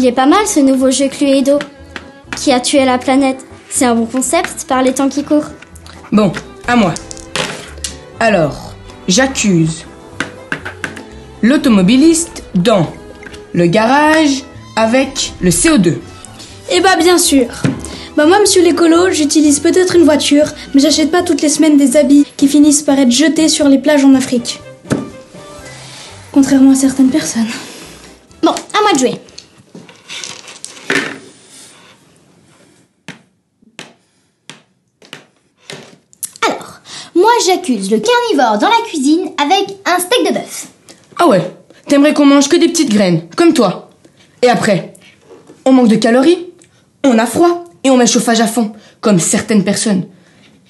Il est pas mal ce nouveau jeu Cluedo qui a tué la planète. C'est un bon concept par les temps qui courent. Bon, à moi. Alors, j'accuse l'automobiliste dans le garage avec le CO2. Eh bah bien sûr. Bah moi, monsieur l'écolo, j'utilise peut-être une voiture, mais j'achète pas toutes les semaines des habits qui finissent par être jetés sur les plages en Afrique. Contrairement à certaines personnes. Bon, à moi de jouer. Alors, moi j'accuse le carnivore dans la cuisine avec un steak de bœuf. Ah ouais, t'aimerais qu'on mange que des petites graines, comme toi. Et après, on manque de calories, on a froid et on met le chauffage à fond, comme certaines personnes.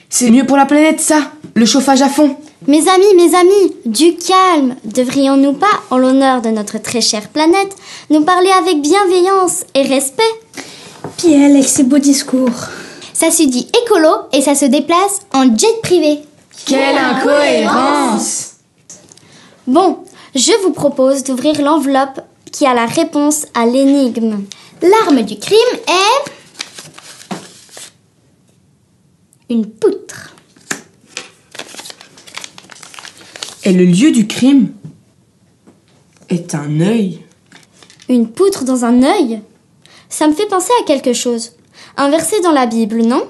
C'est mieux pour la planète ça, le chauffage à fond. Mes amis, du calme. Devrions-nous pas, en l'honneur de notre très chère planète, nous parler avec bienveillance et respect? Puis elle, avec ses beaux discours. Ça se dit écolo et ça se déplace en jet privé. Quelle incohérence! Bon, je vous propose d'ouvrir l'enveloppe qui a la réponse à l'énigme. L'arme du crime est... une poutre. Et le lieu du crime est un œil. Une poutre dans un œil? Ça me fait penser à quelque chose. Un verset dans la Bible, non?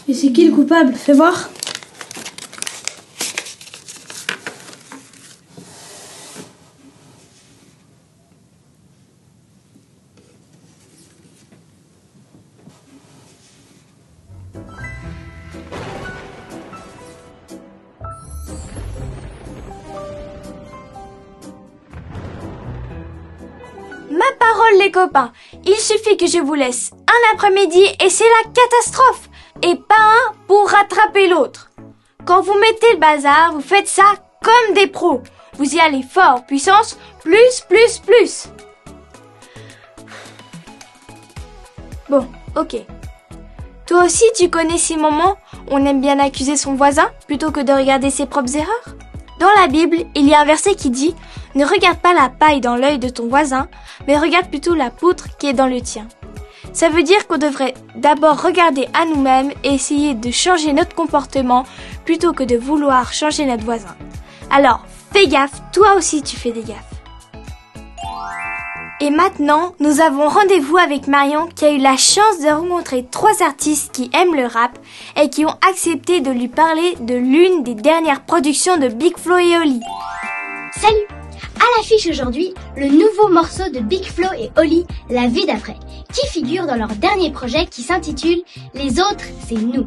Et c'est qui le coupable? Fais voir. Ma parole les copains, il suffit que je vous laisse un après-midi et c'est la catastrophe. Et pas un pour rattraper l'autre. Quand vous mettez le bazar, vous faites ça comme des pros. Vous y allez fort, puissance, plus. Bon, ok. Toi aussi tu connais ces moments où on aime bien accuser son voisin plutôt que de regarder ses propres erreurs? Dans la Bible, il y a un verset qui dit « Ne regarde pas la paille dans l'œil de ton voisin, mais regarde plutôt la poutre qui est dans le tien. » Ça veut dire qu'on devrait d'abord regarder à nous-mêmes et essayer de changer notre comportement plutôt que de vouloir changer notre voisin. Alors, fais gaffe, toi aussi tu fais des gaffes. Et maintenant, nous avons rendez-vous avec Marion qui a eu la chance de rencontrer 3 artistes qui aiment le rap et qui ont accepté de lui parler de l'une des dernières productions de Big Flo et Oli. Salut! À l'affiche aujourd'hui, le nouveau morceau de Big Flo et Oli, La vie d'après, qui figure dans leur dernier projet qui s'intitule Les autres, c'est nous.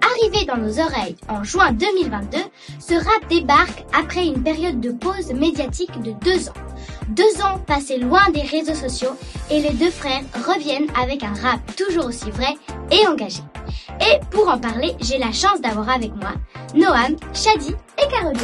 Arrivé dans nos oreilles en juin 2022, ce rap débarque après une période de pause médiatique de 2 ans. 2 ans passés loin des réseaux sociaux et les 2 frères reviennent avec un rap toujours aussi vrai et engagé. Et pour en parler, j'ai la chance d'avoir avec moi Noam, Shadi et Caroline.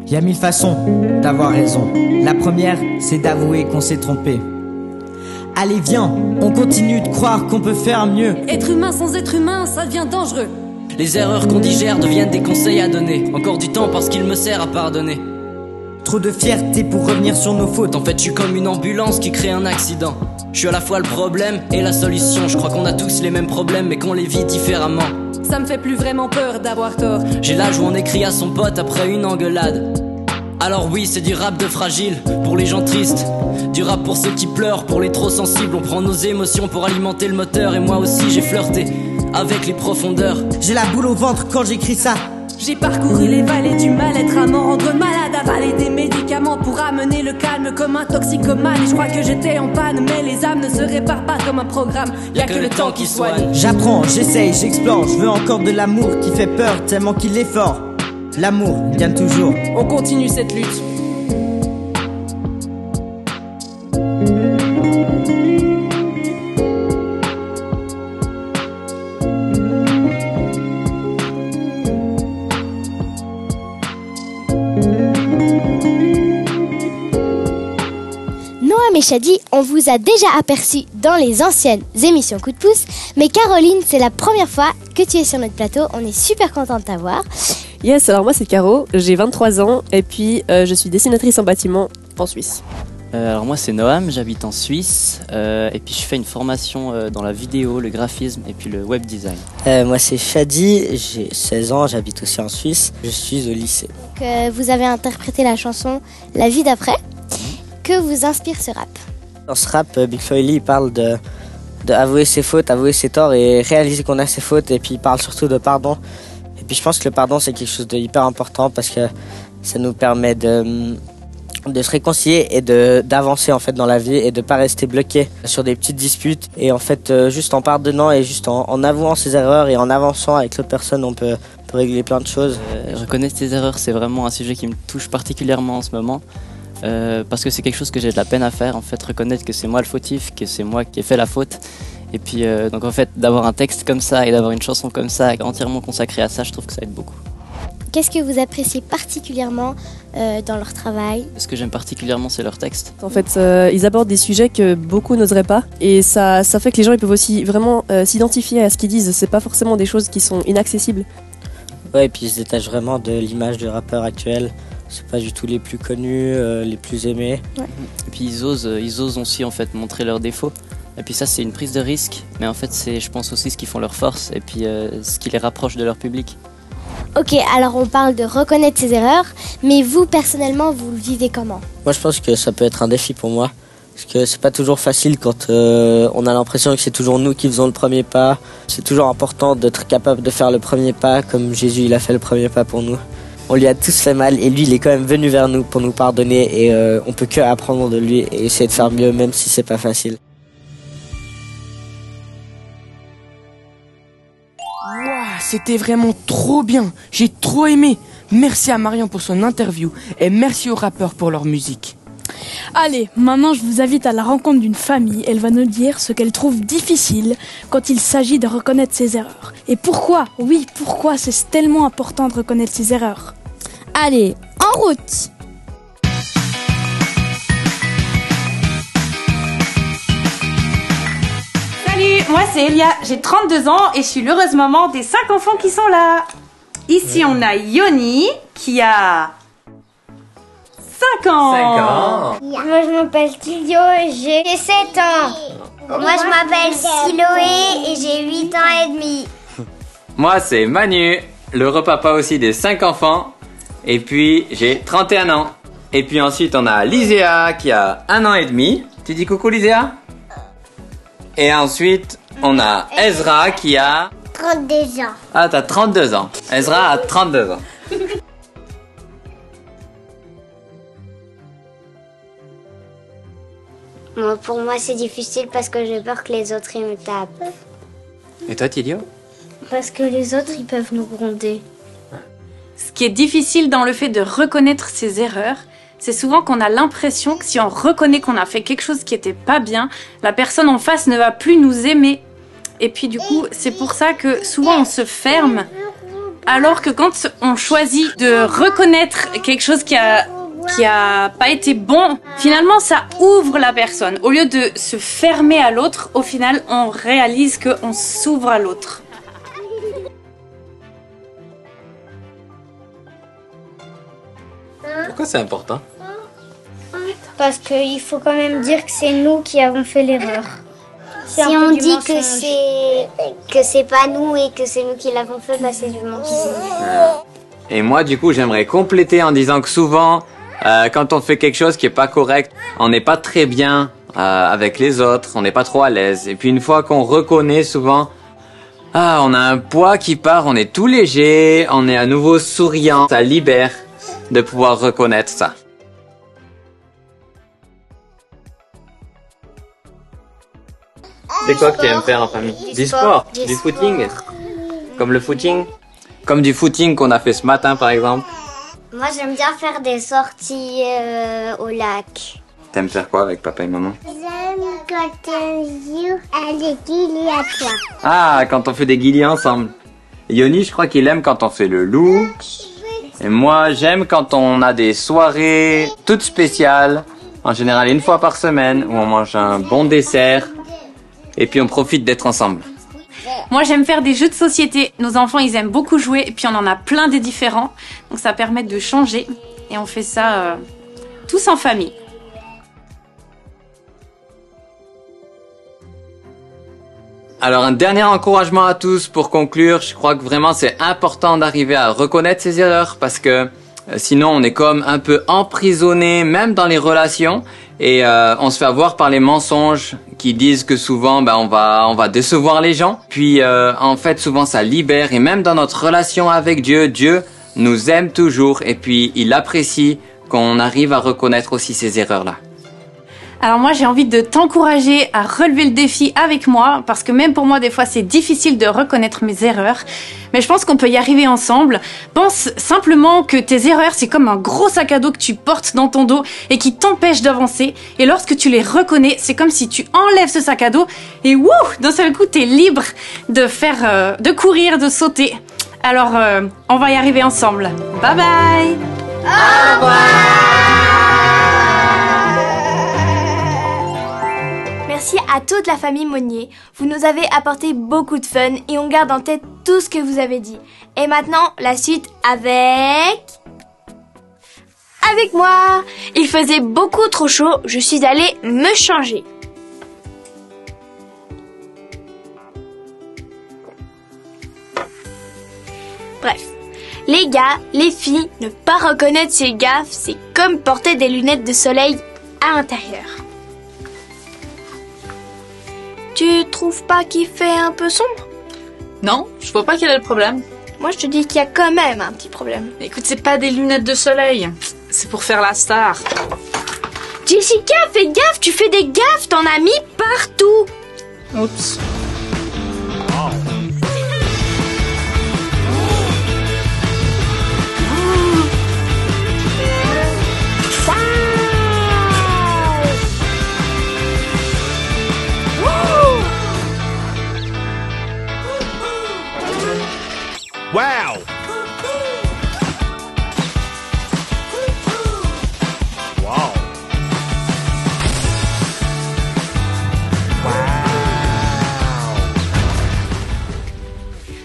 Y a 1000 façons d'avoir raison. La première, c'est d'avouer qu'on s'est trompé. Allez viens, on continue de croire qu'on peut faire mieux. Être humain sans être humain, ça devient dangereux. Les erreurs qu'on digère deviennent des conseils à donner. Encore du temps parce qu'il me sert à pardonner. Trop de fierté pour revenir sur nos fautes. En fait, je suis comme une ambulance qui crée un accident. Je suis à la fois le problème et la solution. Je crois qu'on a tous les mêmes problèmes mais qu'on les vit différemment. Ça me fait plus vraiment peur d'avoir tort. J'ai l'âge où on écrit à son pote après une engueulade. Alors oui, c'est du rap de fragile, pour les gens tristes. Du rap pour ceux qui pleurent, pour les trop sensibles. On prend nos émotions pour alimenter le moteur. Et moi aussi j'ai flirté avec les profondeurs. J'ai la boule au ventre quand j'écris ça. J'ai parcouru les vallées du mal-être à m'en rendre malade, avaler des médicaments pour amener le calme comme un toxicomane. Et je crois que j'étais en panne, mais les âmes ne se réparent pas comme un programme. Y'a que le temps qui soigne. J'apprends, j'essaye, j'explore. Je veux encore de l'amour qui fait peur tellement qu'il est fort. L'amour gagne toujours. On continue cette lutte. Noam et Shadi, on vous a déjà aperçu dans les anciennes émissions Coup de pouce, mais Caroline, c'est la première fois que tu es sur notre plateau. On est super content de t'avoir. Yes, alors moi c'est Caro, j'ai 23 ans et puis je suis dessinatrice en bâtiment en Suisse. Alors moi c'est Noam, j'habite en Suisse et puis je fais une formation dans la vidéo, le graphisme et puis le web design. Moi c'est Shadi, j'ai 16 ans, j'habite aussi en Suisse, je suis au lycée. Donc, vous avez interprété la chanson La vie d'après. Que vous inspire ce rap? Dans ce rap, Big Flo et Oli, il parle de avouer ses fautes, avouer ses torts et réaliser qu'on a ses fautes, et puis il parle surtout de pardon. Et puis je pense que le pardon c'est quelque chose de hyper important parce que ça nous permet de se réconcilier et d'avancer en fait dans la vie et de pas rester bloqué sur des petites disputes. Et en fait juste en pardonnant et juste en avouant ses erreurs et en avançant avec l'autre personne, on peut régler plein de choses. Reconnaître ses erreurs, c'est vraiment un sujet qui me touche particulièrement en ce moment. Parce que c'est quelque chose que j'ai de la peine à faire, en fait, reconnaître que c'est moi le fautif, que c'est moi qui ai fait la faute. Et puis donc en fait d'avoir un texte comme ça et d'avoir une chanson comme ça entièrement consacrée à ça, je trouve que ça aide beaucoup. Qu'est-ce que vous appréciez particulièrement dans leur travail? Ce que j'aime particulièrement, c'est leur texte. En fait, ils abordent des sujets que beaucoup n'oseraient pas et ça fait que les gens ils peuvent aussi vraiment s'identifier à ce qu'ils disent. C'est pas forcément des choses qui sont inaccessibles. Ouais, et puis ils se détachent vraiment de l'image du rappeur actuel. C'est pas du tout les plus connus, les plus aimés. Ouais. Et puis ils osent aussi en fait montrer leurs défauts. Et puis ça c'est une prise de risque, mais en fait c'est je pense aussi ce qui font leur force et puis ce qui les rapproche de leur public. Ok, alors on parle de reconnaître ses erreurs, mais vous personnellement vous le vivez comment? Moi je pense que ça peut être un défi pour moi, parce que c'est pas toujours facile quand on a l'impression que c'est toujours nous qui faisons le premier pas. C'est toujours important d'être capable de faire le premier pas, comme Jésus il a fait le premier pas pour nous. On lui a tous fait mal et lui il est quand même venu vers nous pour nous pardonner et on peut que apprendre de lui et essayer de faire mieux même si c'est pas facile. Waouh, c'était vraiment trop bien. J'ai trop aimé. Merci à Marion pour son interview et merci aux rappeurs pour leur musique. Allez, maintenant je vous invite à la rencontre d'une famille. Elle va nous dire ce qu'elle trouve difficile quand il s'agit de reconnaître ses erreurs. Et pourquoi? Oui, pourquoi c'est tellement important de reconnaître ses erreurs? Allez, en route! Salut, moi c'est Elia, j'ai 32 ans et je suis l'heureuse maman des 5 enfants qui sont là. Ici on a Yoni qui a 5 ans. Moi je m'appelle Tilio et j'ai 7 ans. Moi je m'appelle Siloé et j'ai 8 ans et demi. Moi c'est Manu, l'heureux papa aussi des 5 enfants. Et puis j'ai 31 ans. Et puis ensuite on a Liséa qui a 1 an et demi. Tu dis coucou Liséa? Et ensuite on a Ezra qui a 32 ans. Ah t'as 32 ans. Ezra a 32 ans. Pour moi c'est difficile parce que j'ai peur que les autres ils me tapent. Et toi Tilio? Parce que les autres ils peuvent nous gronder. Ce qui est difficile dans le fait de reconnaître ses erreurs, c'est souvent qu'on a l'impression que si on reconnaît qu'on a fait quelque chose qui était pas bien, la personne en face ne va plus nous aimer. Et puis du coup, c'est pour ça que souvent on se ferme, alors que quand on choisit de reconnaître quelque chose qui a pas été bon, finalement ça ouvre la personne. Au lieu de se fermer à l'autre, au final on réalise qu'on s'ouvre à l'autre. Pourquoi c'est important? Parce qu'il faut quand même dire que c'est nous qui avons fait l'erreur. Si on dit que c'est pas nous et que c'est nous qui l'avons fait, bah c'est du mensonge. Et moi du coup j'aimerais compléter en disant que souvent quand on fait quelque chose qui est pas correct, on n'est pas très bien avec les autres, on n'est pas trop à l'aise. Et puis une fois qu'on reconnaît souvent, on a un poids qui part, on est tout léger, on est à nouveau souriant, ça libère de pouvoir reconnaître ça. C'est quoi que tu aimes faire en famille? Du sport, du footing. Comme le footing. Comme du footing qu'on a fait ce matin par exemple. Moi j'aime bien faire des sorties au lac. T'aimes faire quoi avec papa et maman? J'aime quand on joue à des guillis à toi. Ah, quand on fait des guillis ensemble. Yoni, je crois qu'il aime quand on fait le loup. Et moi, j'aime quand on a des soirées toutes spéciales en général 1 fois par semaine, où on mange un bon dessert et puis on profite d'être ensemble. Moi, j'aime faire des jeux de société. Nos enfants, ils aiment beaucoup jouer et puis on en a plein des différents. Donc ça permet de changer et on fait ça tous en famille. Alors un dernier encouragement à tous pour conclure, je crois que vraiment c'est important d'arriver à reconnaître ses erreurs parce que sinon on est comme un peu emprisonné même dans les relations et on se fait avoir par les mensonges qui disent que souvent on va décevoir les gens. Puis en fait souvent ça libère et même dans notre relation avec Dieu, Dieu nous aime toujours et puis il apprécie qu'on arrive à reconnaître aussi ces erreurs-là. Alors moi, j'ai envie de t'encourager à relever le défi avec moi, parce que même pour moi, des fois, c'est difficile de reconnaître mes erreurs. Mais je pense qu'on peut y arriver ensemble. Pense simplement que tes erreurs, c'est comme un gros sac à dos que tu portes dans ton dos et qui t'empêche d'avancer. Et lorsque tu les reconnais, c'est comme si tu enlèves ce sac à dos et wouh, d'un seul coup, t'es libre de faire, de courir, de sauter. Alors, on va y arriver ensemble. Bye bye! Au revoir! Merci à toute la famille Monnier. Vous nous avez apporté beaucoup de fun et on garde en tête tout ce que vous avez dit. Et maintenant, la suite avec moi. Il faisait beaucoup trop chaud, je suis allée me changer. Bref, les gars, les filles, ne pas reconnaître ses gaffes, c'est comme porter des lunettes de soleil à l'intérieur. Tu trouves pas qu'il fait un peu sombre? Non, je vois pas quel est le problème. Moi, je te dis qu'il y a quand même un petit problème. Écoute, c'est pas des lunettes de soleil. C'est pour faire la star. Jessica, fais gaffe, tu fais des gaffes, t'en as mis partout. Oups. Wow! Wow!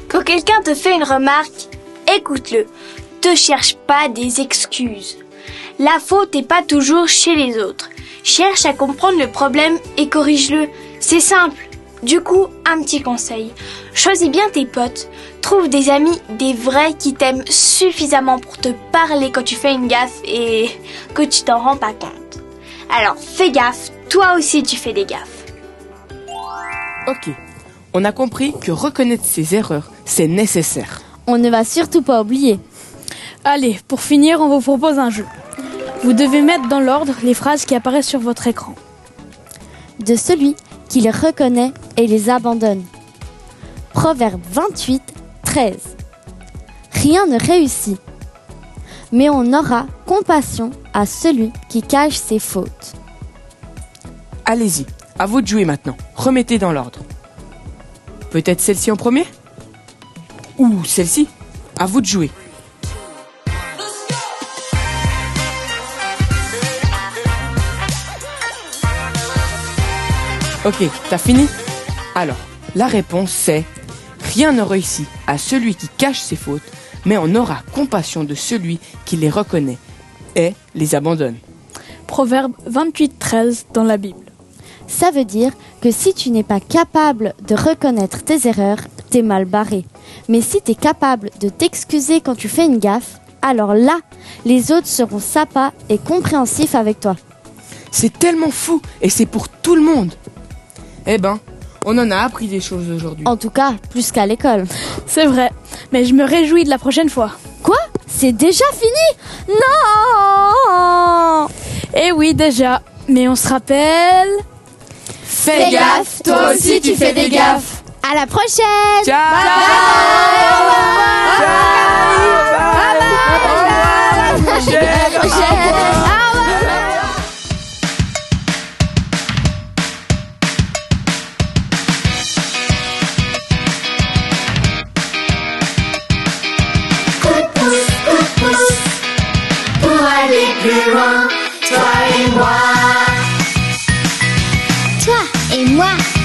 Quand quelqu'un te fait une remarque, écoute-le. Te cherche pas des excuses. La faute n'est pas toujours chez les autres. Cherche à comprendre le problème et corrige-le. C'est simple. Du coup, un petit conseil. Choisis bien tes potes. Trouve des amis, des vrais qui t'aiment suffisamment pour te parler quand tu fais une gaffe et que tu t'en rends pas compte. Alors, fais gaffe. Toi aussi, tu fais des gaffes. Ok. On a compris que reconnaître ses erreurs, c'est nécessaire. On ne va surtout pas oublier. Allez, pour finir, on vous propose un jeu. Vous devez mettre dans l'ordre les phrases qui apparaissent sur votre écran. De celui qui les reconnaît et les abandonne. Proverbe 28, 13. Rien ne réussit, mais on aura compassion à celui qui cache ses fautes. Allez-y, à vous de jouer maintenant. Remettez dans l'ordre. Peut-être celle-ci en premier? Ou celle-ci? À vous de jouer. Ok, t'as fini? Alors, la réponse c'est rien ne réussit à celui qui cache ses fautes, mais on aura compassion de celui qui les reconnaît et les abandonne. Proverbe 28, 13 dans la Bible. Ça veut dire que si tu n'es pas capable de reconnaître tes erreurs, t'es mal barré. Mais si t'es capable de t'excuser quand tu fais une gaffe, alors là, les autres seront sympas et compréhensifs avec toi. C'est tellement fou et c'est pour tout le monde. Eh ben, on en a appris des choses aujourd'hui. En tout cas, plus qu'à l'école. C'est vrai, mais je me réjouis de la prochaine fois. Quoi? C'est déjà fini? Non! Eh oui, déjà. Mais on se rappelle... Fais gaffe, toi aussi tu fais des gaffes. À la prochaine. Ciao. À la prochaine. Pour aller plus loin, toi et moi. toi et moi.